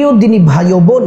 প্রিয় দিনী ভাই ও বোন,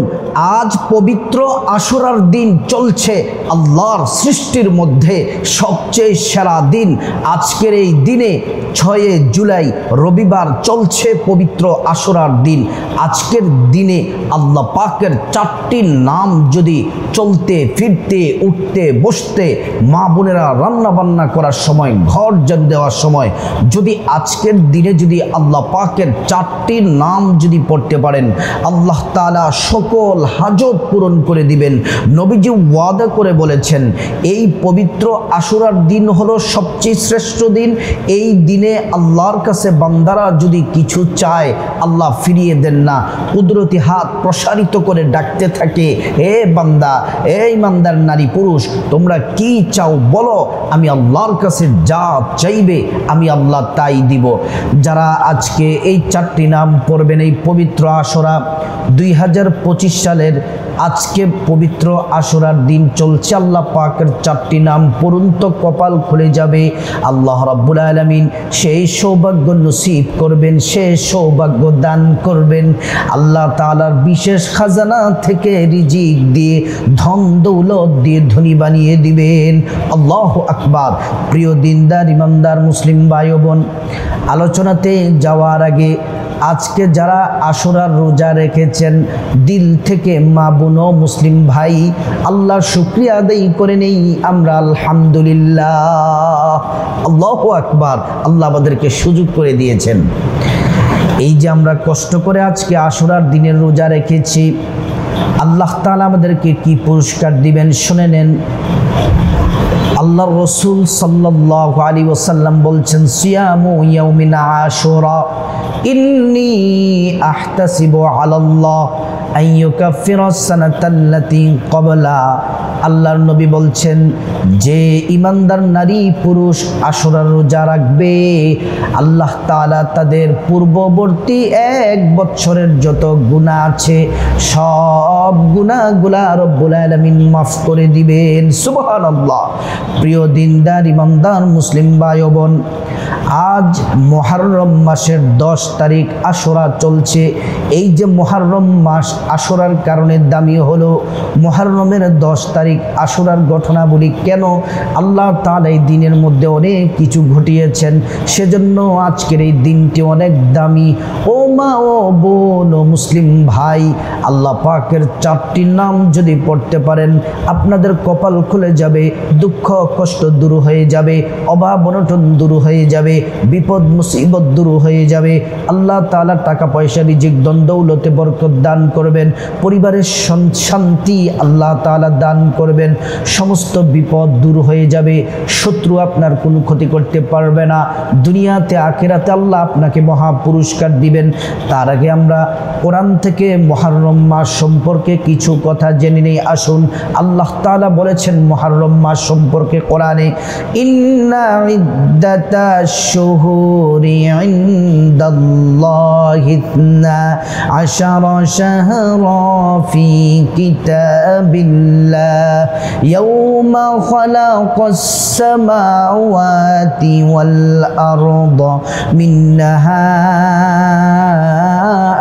আজ পবিত্র আশুরার দিন চলছে। আল্লাহর সৃষ্টির মধ্যে সবচেয়ে সেরা দিন। আজকের এই দিনে 6 জুলাই রবিবার চলছে পবিত্র আশুরার দিন। আজকের দিনে আল্লাহ পাকের 4টি নাম যদি চলতে ফিরতে উঠতে বসতে, মা বোনেরা রান্না বান্না করার সময়, ঘর ঝাড়ু দেওয়ার সময় যদি আজকের দিনে যদি আল্লাহ পাকের 4টি নাম যদি পড়তে পারেন, আল্লাহ তাআলা সকল হাজত পূরণ করে দিবেন। নবীজি ওয়াদা করে বলেছেন, এই পবিত্র আশুরার দিন হলো সবচেয়ে শ্রেষ্ঠ দিন। এই দিনে আল্লাহর কাছে বান্দারা যদি কিছু চায়, আল্লাহ ফিরিয়ে দেন না। কুদরতি হাত প্রসারিত করে ডাকতে থাকে, হে বান্দা, এই ইমানদার নারী পুরুষ, তোমরা কি চাও বলো, আমি আল্লাহর কাছে যা চাইবে আমি আল্লাহ তাই দিব। যারা আজকে এই 4টি নাম পড়বেন, এই পবিত্র আশুরা 2025 সালের আজকে পবিত্র আশুরার দিন চলছে, আল্লাহ পাকের 4টি নাম পড়ুন তো কপাল খুলে যাবে। আল্লাহ রাব্বুল আলামিন সেই সৌভাগ্য নসিব করবেন, সেই সৌভাগ্য দান করবেন। আল্লাহ তাআলার বিশেষ খাজানা থেকে রিজিক দিয়ে, ধন দৌলত দিয়ে ধনী বানিয়ে দিবেন। আল্লাহু আকবার। প্রিয় দিনদার ইমানদার মুসলিম ভাই ও বোন, আলোচনাতে যাওয়ার আগে আজকে যারা আশুরার রোজা রেখেছেন, দিল থেকে মা বোন মুসলিম ভাই আল্লাহর শুকরিয়া আদায় করে নেই আমরা, আলহামদুলিল্লাহ। আল্লাহু আকবার। আল্লাহ আমাদেরকে সুযোগ করে দিয়েছেন। এই যে আমরা কষ্ট করে আজকে আশুরার দিনের রোজা রেখেছি, আল্লাহ তাআলা আমাদেরকে কি পুরস্কার দিবেন শুনে নেন। আল্লাহর রাসূল সাল্লাল্লাহু আলাইহি ওয়াসাল্লাম বলছেন, সিয়ামু ইয়াউমিন আশুরা ইন্নী আহতাসিবু আলাল্লাহ আন ইউকাফিরাস সানাতাল্লাতী ক্বাবলা। আল্লাহর নবী বলছেন, যে ইমানদার নারী পুরুষ আশুরার রোজা রাখবে, আল্লাহ তাআলা তাদের পূর্ববর্তী 1 বছরের যত গুনাহ আছে সব গুনাহগুলা রব্বুল আলামিন মাফ করে দিবেন। সুবহানাল্লাহ। প্রিয় দিনদার ইমানদার মুসলিম ভাই ও বোন, আজ মুহররম মাসের 10 তারিখ আশুরা চলছে। এই যে মুহররম মাস আশুরার কারণে দামি হলো। মুহররমের 10 তারিখ আশুরার ঘটনাবলী কেন? আল্লাহ তাআলা এই দিনের মধ্যে অনেক কিছু ঘটিয়েছেন, সেজন্য আজকের এই দিনটি অনেক দামি। ও মা ও বোন ও মুসলিম ভাই, আল্লাহ পাকের 4টি নাম যদি পড়তে পারেন, আপনাদের কপাল খুলে যাবে, দুঃখ কষ্ট দূর হয়ে যাবে, অভাব অনটন দূর হয়ে যাবে, বিপদ মুসিবত দূর হয়ে যাবে। আল্লাহ তাআলা টাকা পয়সা রিজিক ধন দৌলতে বরকত দান করবেন, পরিবারের শান্তি আল্লাহ তাআলা দান করবেন, সমস্ত বিপদ দূর হয়ে যাবে, শত্রু আপনার কোনো ক্ষতি করতে পারবে না। দুনিয়াতে আখিরাতে আল্লাহ আপনাকে মহা পুরস্কার দিবেন। তার আগে আমরা কোরআন থেকে মুহররম মাস সম্পর্কে কিছু কথা জেনে নেই। আসুন, আল্লাহ তাআলা বলেছেন মুহররম মাস সম্পর্কে কোরআনে, ইন্না ইদ্দাতাশ শুহুরি ইনদাল্লাহি 12 শাহরা ফি কিতাবিল্লাহ ইয়াউমা খালাকাস সামাওয়াতি ওয়াল আরদা মিনহা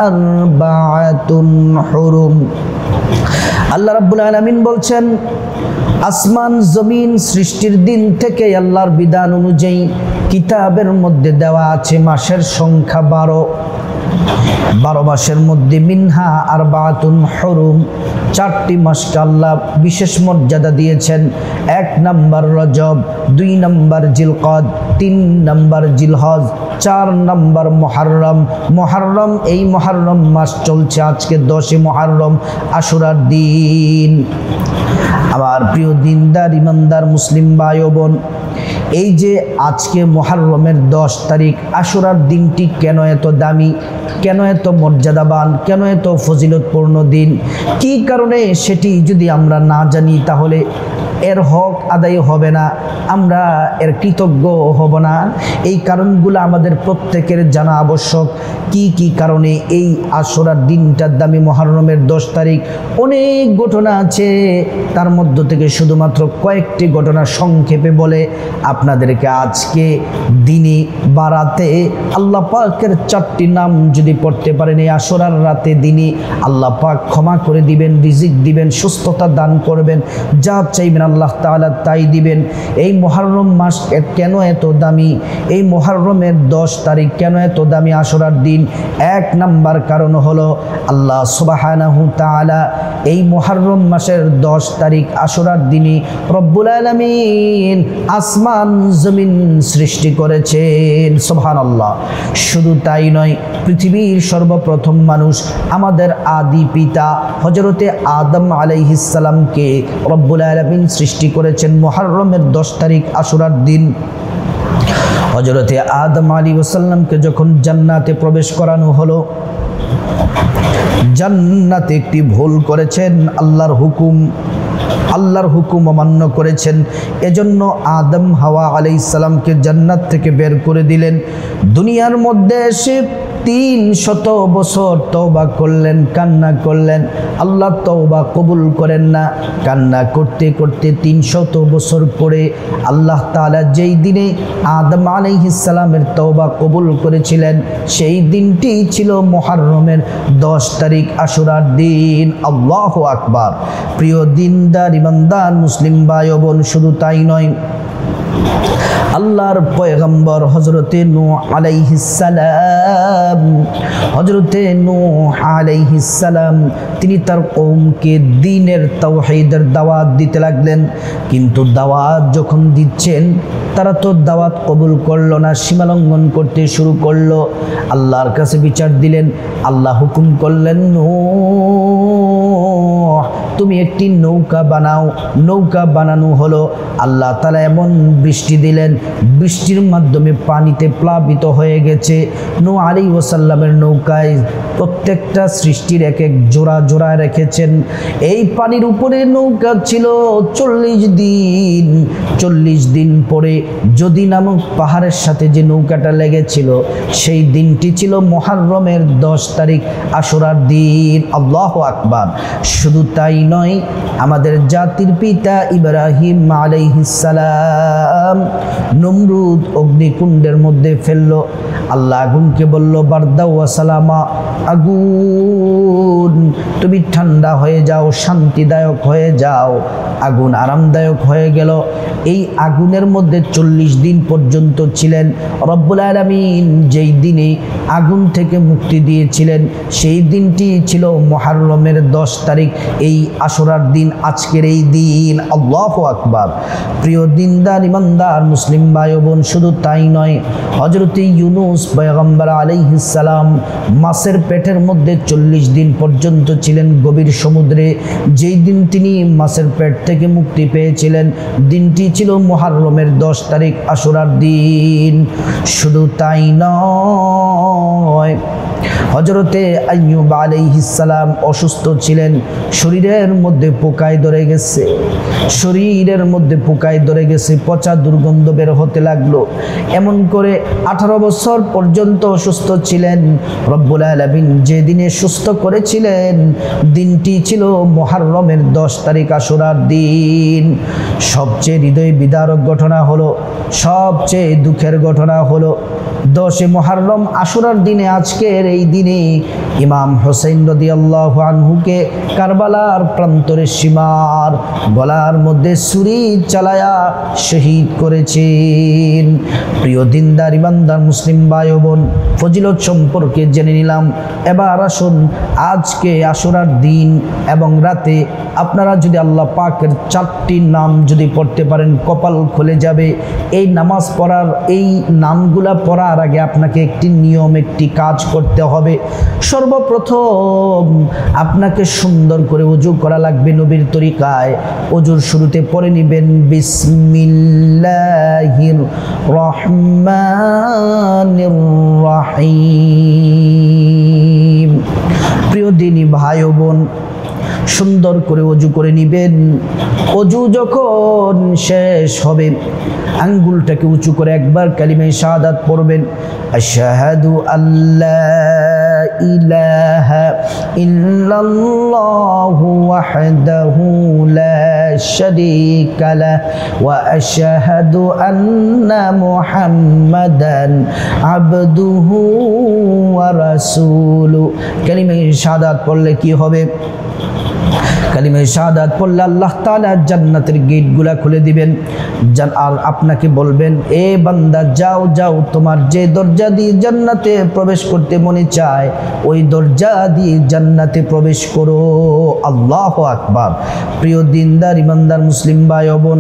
আরবাআতুন হুরুম। আল্লাহ রাব্বুল আলামিন বলছেন, আসমান জমিন সৃষ্টির দিন থেকে আল্লাহর বিধান অনুযায়ী কিতাবের মধ্যে দেওয়া আছে মাসের সংখ্যা 12 মাসের মধ্যে মিনহা আরবাআতুন হুরুম, 4টি মাসকে আল্লাহ বিশেষ মর্যাদা দিয়েছেন। 1 নম্বর রজব, 2 নম্বর জিলকদ, 3 নম্বর জিলহজ, 4 নম্বর মুহররম। এই মুহররম মাস চলছে আজকে 10 মুহররম আশুরার দিন। আমার প্রিয় দিনদার ইমানদার মুসলিম ভাই ও বোন, এই যে আজকে মুহররমের 10 তারিখ আশুরার দিনটি কেন এত দামি, কেন এত মর্যাদাবান, কেন এত ফজিলতপূর্ণ দিন, কি কারণে সেটি যদি আমরা না জানি তাহলে এর হক আদায় হবে না, আমরা এর কৃতজ্ঞ হব না। এই কারণগুলো আমাদের আমাদের প্রত্যেকের জানা আবশ্যক কি কি কারণে এই আশুরার দিনটার দামি মুহররমের 10 তারিখ। অনেক ঘটনা আছে, তার মধ্য থেকে শুধুমাত্র কয়েকটি ঘটনা সংক্ষেপে বলে আপনাদেরকে আজকে দিনে বা রাতে আল্লাহ পাকের 4টি নাম যদি পড়তে পারেন এই আশুরার রাতে দিনে, আল্লাহ পাক ক্ষমা করে দিবেন, রিজিক দিবেন, সুস্থতা দান করবেন, যা চাইবেন আল্লাহ তাআলা তাই দিবেন। এই মুহররম মাস কেন এত দামি, এই মুহররমের 10 তারিখ কেন এত দামি আশুরার দিন? এক নাম্বার কারণ হলো আল্লাহ সুবহানাহু তাআলা এই মুহররম মাসের 10 তারিখ আশুরার দিনে রব্বুল আলামিন আসমান জমিন সৃষ্টি করেছেন। সুবহানাল্লাহ। শুধু তাই নয়, পৃথিবীর সর্বপ্রথম মানুষ আমাদের আদি পিতা হযরতে আদম আলাইহিস সালামকে রব্বুল আলামিন সৃষ্টি করেছেন মুহররমের 10 তারিখ আশুরার দিন। হযরতে আদম আলাইহিস সালামকে যখন জান্নাতে প্রবেশ করানো হলো, জান্নাতে একটি ভুল করেছেন, আল্লাহর হুকুম অমান্য করেছেন, এজন্য আদম হাওয়া আলাইহিস সালামকে জান্নাত থেকে বের করে দিলেন। দুনিয়ার মধ্যে এসে 300 বছর তওবা করলেন, কান্না করলেন, আল্লাহ তওবা কবুল করেন না। কান্না করতে করতে 300 বছর পরে আল্লাহ তাআলা যেই দিনে আদম আলাইহিস সালামের তওবা কবুল করেছিলেন সেই দিনটি ছিল মুহররমের 10 তারিখ আশুরার দিন। আল্লাহু আকবার। প্রিয় দিনদার ইমানদার মুসলিম ভাই ও বোন, শুধু তাই নয়, আল্লাহর পয়গম্বর হযরতে নূহ আলাইহিস সালাম, তিনি তার কওমকে দ্বীনের তাওহীদের দাওয়াত দিতে লাগলেন। কিন্তু দাওয়াত যখন দিচ্ছেন তারা তো দাওয়াত কবুল করলো না, সীমালঙ্ঘন করতে শুরু করলো। আল্লাহর কাছে বিচার দিলেন, আল্লাহ হুকুম করলেন, নূহ তুমি একটি নৌকা বানাও। নৌকা বানানো হলো। আল্লাহ তাআলা এমন বৃষ্টি দিলেন, বৃষ্টির মাধ্যমে পানিতে প্লাবিত হয়ে গেছে। নূহ আলাইহিস সালামের নৌকায় প্রত্যেকটা সৃষ্টির এক এক জোড়া জোড়া রেখেছেন। এই পানির উপরে নৌকা ছিল 40 দিন। 40 দিন পরে যদি নামক পাহাড়ের সাথে যে নৌকাটা লেগেছিল সেই দিনটি ছিল মুহররমের 10 তারিখ আশুরার দিন। আল্লাহু আকবার। শুধু তাই নয়, আমাদের জাতির পিতা ইব্রাহিম আলাইহিস সালাম নমরুদ অগ্নিকুণ্ডের মধ্যে ফেললো। আল্লাহ আগুনকে বলল, বারদা ওয়া সালামা, আগুন তুমি ঠান্ডা হয়ে যাও, শান্তিদায়ক হয়ে যাও। আগুন আরামদায়ক হয়ে গেল। এই আগুনের মধ্যে 40 দিন পর্যন্ত ছিলেন। রব্বুল আলামিন যেই দিনে আগুন থেকে মুক্তি দিয়েছিলেন সেই দিনটি ছিল মুহররমের 10 তারিখ, এই আশুরার দিন, আজকের এই দিন। আল্লাহু আকবার। প্রিয় দিনদার ইমানদার মুসলিম ভাই ও বোন, শুধু তাই নয়, হযরতে ইউনূস পয়গম্বর আলাইহিস সালাম মাছের পেটের মধ্যে 40 দিন পর্যন্ত ছিলেন গভীর সমুদ্রে। যেই দিন তিনি মাছের পেট থেকে মুক্তি পেয়েছিলেন দিনটি ছিল মুহররমের 10 তারিখ আশুরার দিন। শুধু তাই নয়, হযরতে আইয়ুব আলাইহিস সালাম অসুস্থ ছিলেন, শরীরের মধ্যে পোকায় ধরে গেছে, পচা দুর্গন্ধ বের হতে লাগলো। এমন করে 18 বছর পর্যন্ত অসুস্থ ছিলেন। রব্বুল আলামিন যে দিনে সুস্থ করেছিলেন দিনটি ছিল মুহররমের 10 তারিখ আশুরার দিন। সবচেয়ে হৃদয় বিদারক ঘটনা হলো, সবচেয়ে দুঃখের ঘটনা হলো 10 মুহররম আশুরার দিনে, আজকের এই দিনে ইমাম হোসেন রাদিয়াল্লাহু আনহুকে কারবালার প্রান্তরে সীমার গলার মধ্যে ছুরি চালায়া শহীদ করেছেন। প্রিয় দিনদার ইমানদার মুসলিম ভাই ও বোন, ফজিলত সম্পর্কে জেনে নিলাম। এবার আসুন, আজকে আশুরার দিন এবং রাতে আপনারা যদি আল্লাহ পাকের 4টি নাম যদি পড়তে পারেন কপাল খুলে যাবে। এই নামাজ পড়ার, এই নামগুলা পড়ার আগে আপনাকে একটি নিয়ম, একটি কাজ করতে হবে। সর্বপ্রথম আপনাকে সুন্দর করে ওযু করা লাগবে নবীর তরিকায়। ওযুর শুরুতে পড়ে নেবেন বিসমিল্লাহির রহমানির রহিম। প্রিয় দিনী ভাই ও বোন, সুন্দর করে অজু করে নেবেন। অজু যখন শেষ হবে আঙ্গুলটাকে উঁচু করে একবার কালিমা শাহাদাত পড়বেন, আশহাদু আল্লা ইলাহা ইল্লাল্লাহু ওয়াহদাহু লা শারীকা লাহু ওয়া আশহাদু আন্না মুহাম্মাদান আবদুহু ওয়া রাসূলুহু। কালিমা শাহাদাত পড়লে কি হবে? কালিমা শাহাদাত পড়লে আল্লাহ তাআলা জান্নাতের গেটগুলা খুলে দিবেন। আর আপনাকে বলবেন, এ বান্দা যাও যাও, তোমার যে দরজা দিয়ে জান্নাতে প্রবেশ করতে মনে চায় ওই দরজা দিয়ে জান্নাতে প্রবেশ করো। আল্লাহু আকবার। প্রিয় দিনদার ইমানদার মুসলিম ভাই ও বোন,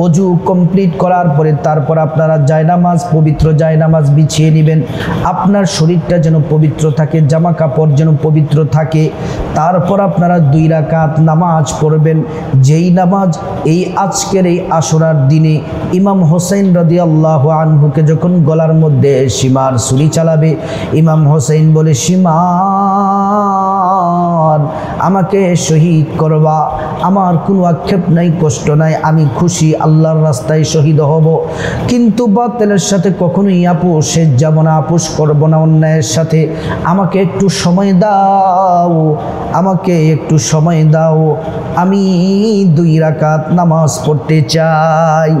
অজু কমপ্লিট করার পরে তারপর আপনারা জায়নামাজ, পবিত্র জায়নামাজ বিছিয়ে নেবেন। আপনার শরীরটা যেন পবিত্র থাকে, জামা কাপড় যেন পবিত্র থাকে। তারপর আপনারা 2 রাকাত নামাজ পড়বেন, যেই নামাজ এই আজকের এই আশুরার দিনে ইমাম হোসেন রাদিয়াল্লাহু আনহুকে যখন গলার মধ্যে সীমার ছুরি চালাবে, ইমাম হোসেন বলে, সীমার আমাকে শহীদ করবা, আমার কোনো আক্ষেপ নাই, কষ্ট নাই, আমি খুশি, আল্লাহর রাস্তায় শহীদ হব। কিন্তু বাতিলের সাথে কখনোই আপোষে যাব না, আপোষ করব না অন্যায়ের সাথে। আমাকে একটু সময় দাও, আমাকে একটু সময় দাও, আমি 2 রাকাত নামাজ পড়তে চাই।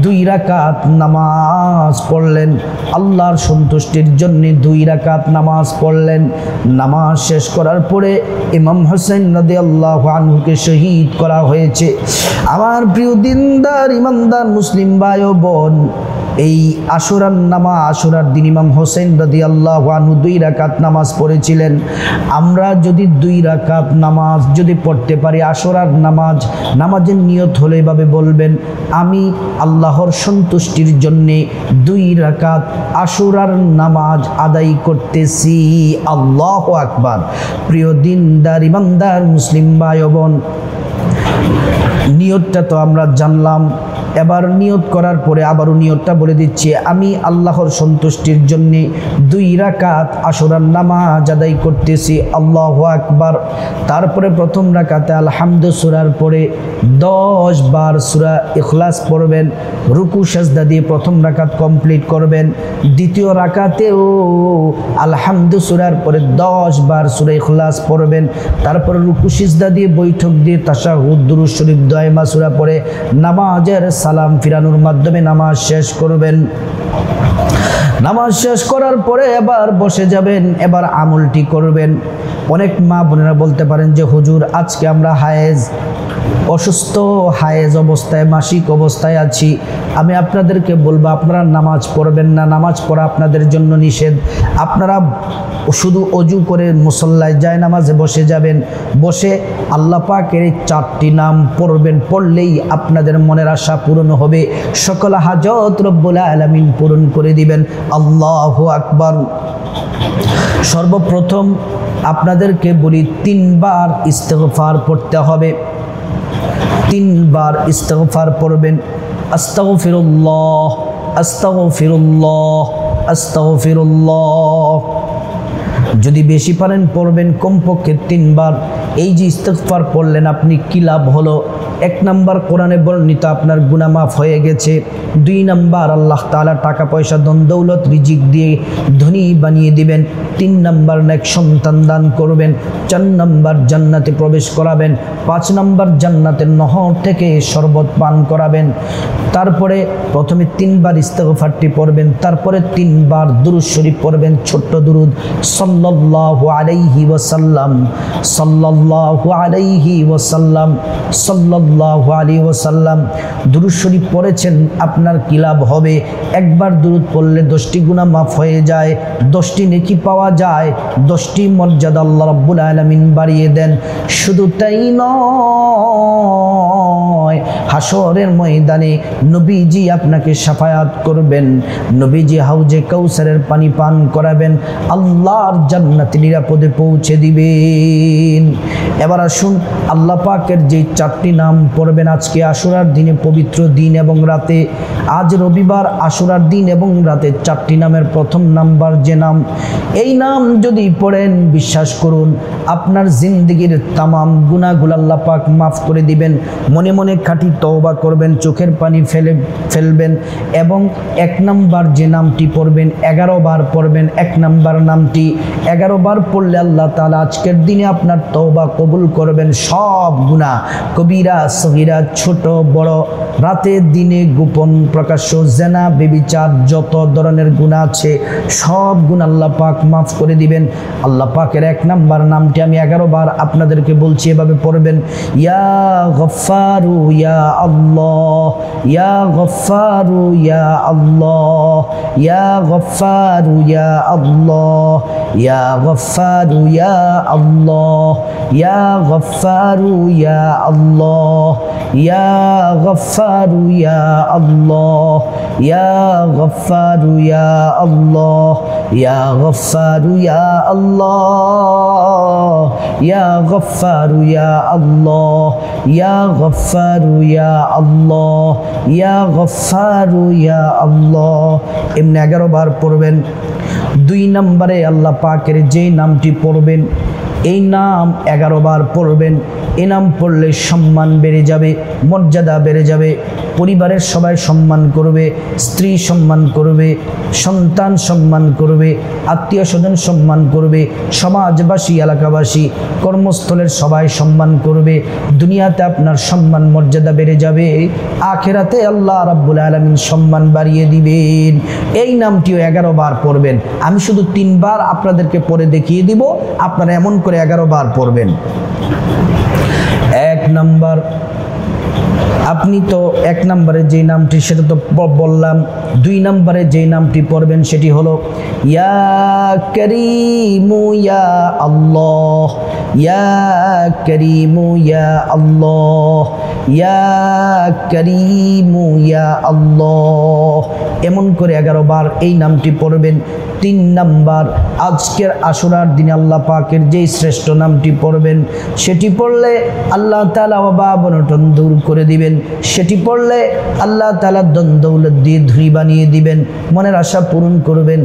2 রাকাত নামাজ পড়লেন, আল্লাহর সন্তুষ্টির জন্য 2 রাকাত নামাজ পড়লেন। নামাজ শেষ করার পরে ইমাম হোসেন রাদিয়াল্লাহু আনহুকে শহীদ করা হয়েছে। আমার প্রিয় দিনদার ইমানদার মুসলিম ভাই ও বোন, এই আশুরার দিন ইমাম হোসেন রাদিয়াল্লাহু আনহু 2 রাকাত নামাজ পড়েছিলেন। আমরা যদি 2 রাকাত নামাজ যদি পড়তে পারি, আশুরার নামাজের নিয়ত হলে এভাবে বলবেন, আমি আল্লাহর সন্তুষ্টির জন্যে 2 রাকাত আশুরার নামাজ আদায় করতেছি। আল্লাহু আকবার। প্রিয় দিনদার ইমানদার মুসলিম ভাই ও বোন, নিয়তটা তো আমরা জানলাম। এবার নিয়ত করার পরে আবারও নিয়তটা বলে দিচ্ছি, আমি আল্লাহর সন্তুষ্টির জন্যে 2 রাকাত আশুরার নামাজ আদায় করতেছি। আল্লাহু আকবার। তারপরে প্রথম রাকাতে আলহামদু সূরার পরে 10 বার সূরা ইখলাস পড়বেন, রুকু সাজদা দিয়ে প্রথম রাকাত কমপ্লিট করবেন। দ্বিতীয় রাকাতেও আলহামদু সূরার পরে 10 বার সূরা ইখলাস পড়বেন। তারপরে রুকু সিজদা দিয়ে বৈঠক দিয়ে তাশাহুদ, দুরূদ শরীফ, দোয়া সূরা পড়ে নামাজের সালাম ফিরানোর মাধ্যমে নামাজ শেষ করবেন। নামাজ শেষ করার পরে এবার বসে যাবেন, এবার আমলটি করবেন। অনেক মা বোনেরা বলতে পারেন যে হুজুর, আজকে আমরা অসুস্থ হায়েজ অবস্থায়, মাসিক অবস্থায় আছি, আমি আপনাদেরকে বলবো আপনারা নামাজ পড়বেন না, নামাজ পড়া আপনাদের জন্য নিষেধ। আপনারা শুধু অজু করে মুসল্লায় যায় নামাজে বসে যাবেন, বসে আল্লাহ পাকের 4টি নাম পড়বেন, পড়লেই আপনাদের মনের আশা পূরণ হবে, সকল হাজত রব্বুল আলামিন পূরণ করে দিবেন। আল্লাহু আকবার। সর্বপ্রথম আপনাদেরকে বলি 3 বার ইস্তিগফার পড়তে হবে। 3 বার ইস্তিগফার পড়বেন। আস্তাগফিরুল্লাহ, আস্তাগফিরুল্লাহ, আস্তাগফিরুল্লাহ। যদি বেশি পারেন পড়বেন কমপক্ষে 3 বার। এই যে ইস্তিগফার পড়লেন, আপনি কি লাভ হলো? 1 নাম্বার, কোরআনে বর্ণিত আপনার গুনাহ মাফ হয়ে গেছে। 2 নাম্বার, আল্লাহ তাআলা টাকা পয়সা ধন দৌলত রিজিক দিয়ে ধনী বানিয়ে দিবেন। 3 নাম্বার, নেক সন্তান দান করবেন। 4 নাম্বার, জান্নাতে প্রবেশ করাবেন। 5 নাম্বার, জান্নাতের নহর থেকে শরবত পান করাবেন। তারপরে প্রথমে 3 বার ইস্তিগফারটি পড়বেন, তারপরে 3 বার দুরূদ শরীফ পড়বেন, ছোট্ট দুরূদ, সাল্লাল্লাহু আলাইহি ওয়াসাল্লাম, সাল্লাল্লাহু আলাইহি ওয়াসাল্লাম, সাল্লাল্লাহু আলাইহি ওয়াসাল্লাম। দুরূদ শরীফ পড়েছেন, আপনার কি লাভ হবে? একবার দুরূদ পড়লে 10টি গুনাহ মাফ হয়ে যায়, 10টি নেকি পাওয়া যায়, 10টি মর্যাদা আল্লাহ রাব্বুল আলামিন বাড়িয়ে দেন। শুধু তাই নয়, হাসরের ময়দানে নবীজি আপনাকে শাফায়াত করবেন, নবীজি হাউজে কাউসারের পানি পান করাবেন, আল্লাহর জান্নাতে নিরাপদে পৌঁছে দিবেন। এবার আসুন আল্লাহ পাকের যে 4টি নাম পড়বেন আজকে আশুরার দিনে, পবিত্র দিন এবং রাতে। আজ রবিবার আশুরার দিন এবং রাতে 4টি নামের প্রথম নাম্বার যে নাম, এই নাম যদি পড়েন বিশ্বাস করুন আপনার জিন্দেগির তামাম গুনাহগুলো আল্লাহ পাক মাফ করে দিবেন। মনে মনে খাঁটি তওবা করবেন, চোখের পানি ফেলবেন এবং 1 নাম্বার যে নামটি পড়বেন 11 বার পড়বেন। 1 নাম্বার নামটি 11 বার পড়লে আল্লাহ তাআলা আজকের দিনে আপনার তওবা কবুল করবেন। সব গুনাহ কবিরা সগীরা ছোট বড়, রাতে দিনে গোপন প্রকাশ্য, জেনা ব্যভিচার যত ধরনের গুনাহ আছে সব গুনাহ আল্লাহ পাক মাফ করে দিবেন। আল্লাহ পাকের 1 নাম্বার নামটি আমি 11 বার আপনাদেরকে বলছি, এভাবে পড়বেন। ইয়া গফফারু ইয়া আল্লাহ, ইয়া গফফারু ইয়া আল্লাহ, ইয়া গফফারু ইয়া আল্লাহ, ইয়া গফফারু ইয়া আল্লাহ, ইয়া গফফারু ইয়া আল্লাহ, ইয়া গফফারু ইয়া আল্লাহ, ইয়া গফফারু ইয়া আল্লাহ, ইয়া গফফারু ইয়া আল্লাহ, ইয়া গফফারু ইয়া আল্লাহ, ইয়া গফফারু ইয়া আল্লাহ, ইয়া গফফারু ইয়া আল্লাহ। এমনি 11 বার পড়বেন। 2 নম্বরে আল্লাহ পাকের যে নামটি পড়বেন এই নাম 11 বার পড়বেন। এই নাম পড়লে সম্মান বেড়ে যাবে, মর্যাদা বেড়ে যাবে, পরিবারের সবাই সম্মান করবে, স্ত্রী সম্মান করবে, সন্তান সম্মান করবে, আত্মীয় স্বজন সম্মান করবে, সমাজবাসী এলাকাবাসী কর্মস্থলের সবাই সম্মান করবে। দুনিয়াতে আপনার সম্মান মর্যাদা বেড়ে যাবে, আখেরাতে আল্লাহ রাব্বুল আলামিন সম্মান বাড়িয়ে দিবেন। এই নামটিও 11 বার পড়বেন। আমি শুধু 3 বার আপনাদেরকে পড়ে দেখিয়ে দিব, আপনারা এমন করে 11 বার পড়বেন। 1 নাম্বার, আপনি তো 1 নম্বরে যে নামটি সেটা তো বললাম। 2 নম্বরে যে নামটি পড়বেন সেটি হলো ইয়া করিমু ইয়া আল্লাহ, ইয়া করিমু ইয়া আল্লাহ, ইয়া করিমু ইয়া আল্লাহ। এমন করে 11 বার এই নামটি পড়বেন। 3 নাম্বার, আজকের আশুরার দিনে আল্লাহ পাকের যেই শ্রেষ্ঠ নামটি পড়বেন সেটি পড়লে আল্লাহ তাআলা অভাব অনটন দূর করে দিবেন। সেটি পড়লে আল্লাহ তাআলা ধন দৌলত দিয়ে ধনী বানিয়ে দিবেন, মনের আশা পূরণ করবেন,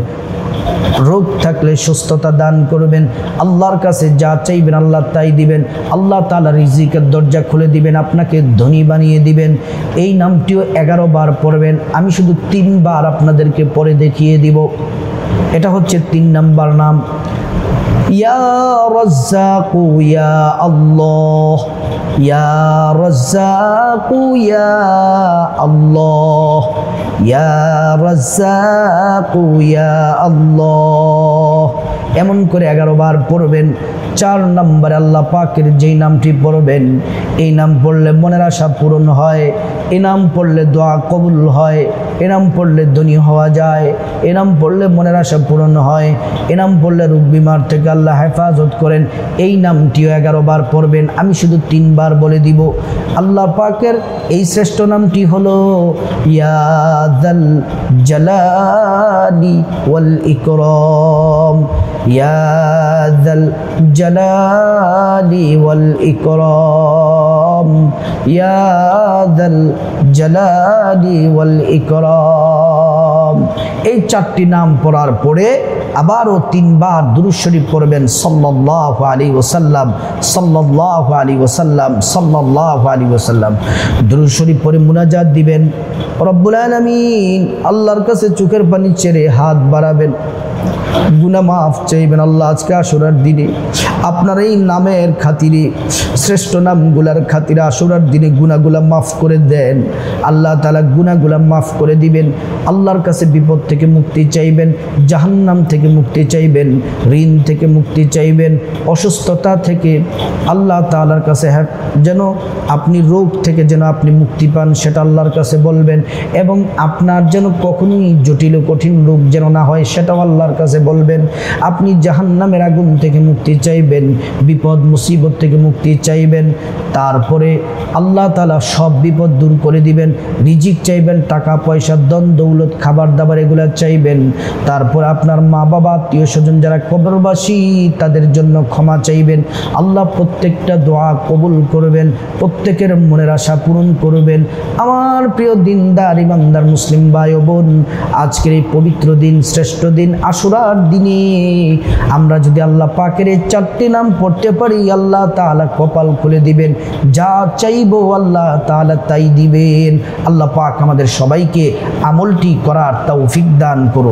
রোগ থাকলে সুস্থতা দান করবেন, আল্লাহর কাছে যা চাইবেন আল্লাহ তাই দিবেন, আল্লাহ তাআলা রিজিকের দরজা খুলে দিবেন, আপনাকে ধনী বানিয়ে দিবেন। এই নামটিও 11 বার পড়বেন। আমি শুধু 3 বার আপনাদেরকে পড়ে দেখিয়ে দিব। এটা হচ্ছে 3 নাম্বার নাম। ইয়া রাজ্জাকু ইয়া আল্লাহ, ইয়া রাজ্জাকু ইয়া আল্লাহ, ইয়া রাজ্জাকু ইয়া আল্লাহ। এমন করে 11 বার পড়বেন। 4 নম্বরে আল্লাহ পাকের যেই নামটি পড়বেন এই নাম পড়লে মনের আশা পূরণ হয়, এই নাম পড়লে দোয়া কবুল হয়, এই নাম পড়লে ধনী হওয়া যায়, এই নাম পড়লে মনের আশা পূরণ হয়, এই নাম পড়লে রোগ বিমার থেকে আল্লাহ হেফাজত করেন। এই নামটিও 11 বার পড়বেন। আমি শুধু 3 বার বলে দিব। আল্লাহ পাকের এই শ্রেষ্ঠ নামটি হলো ইয়া যাল জালালি ওয়াল ইকরাম, ইয়া যাল জালালি ওয়াল ইকরাম, ইয়া যাল জালালি ওয়াল ইকরাম। এই 4টি নাম পড়ার পরে আবারও 3 বার দুরূদ শরীফ পড়বেন সাল্লাল্লাহু আলাইহি ওয়াসাল্লাম, সাল্লাল্লাহু আলাইহি ওয়াসাল্লাম, সাল্লাল্লাহু আলাইহি ওয়াসাল্লাম। দুরূদ শরীফ পড়ে মুনাজাত দিবেন। রব্বুল আলামিন আল্লাহর কাছে চোখের পানি ছেড়ে হাত বাড়াবেন, গুনাহ মাফ চাইবেন। আল্লাহ আজকে আশুরার দিনে আপনার এই নামের খাতিরে, শ্রেষ্ঠ নামগুলার খাতিরে আশুরার দিনে গুনাহগুলা মাফ করে দেন। আল্লাহ তাআলা গুনাহগুলা মাফ করে দিবেন। আল্লাহর কাছে বিপদ থেকে মুক্তি চাইবেন, জাহান্নাম থেকে মুক্তি চাইবেন, ঋণ থেকে মুক্তি চাইবেন, অসুস্থতা থেকে আল্লাহ তাআলার কাছে যেন আপনি রোগ থেকে যেন আপনি মুক্তি পান সেটা আল্লাহর কাছে বলবেন, এবং আপনার যেন কখনোই জটিল কঠিন রোগ যেন না হয় সেটাও আল্লাহর কাছে বলবেন। আপনি জাহান্নামের আগুন থেকে মুক্তি চাইবেন, বিপদ মুসিবত থেকে মুক্তি চাইবেন, তারপরে আল্লাহ তাআলা সব বিপদ দূর করে দিবেন। রিজিক চাইবেন, টাকা পয়সা ধন দৌলত খাবার দাবার এগুলা চাইবেন। তারপর আপনার মা বাবা আত্মীয় স্বজন যারা কবরবাসী তাদের জন্য ক্ষমা চাইবেন। আল্লাহ প্রত্যেকটা দোয়া কবুল করবেন, প্রত্যেকের মনের আশা পূরণ করবেন। আমার প্রিয় দিনদার ইমানদার মুসলিম ভাই ও বোন, আজকের এই পবিত্র দিন, শ্রেষ্ঠ দিন আশুরার দিনে আমরা যদি আল্লাহ পাকের এই 4টি নাম পড়তে পারি, আল্লাহ তাআলা কপাল খুলে দিবেন, যা চাইবো আল্লাহ তাআলা তাই দিবেন। আল্লাহ পাক আমাদের সবাইকে আমলটি করার তৌফিক দান করুন।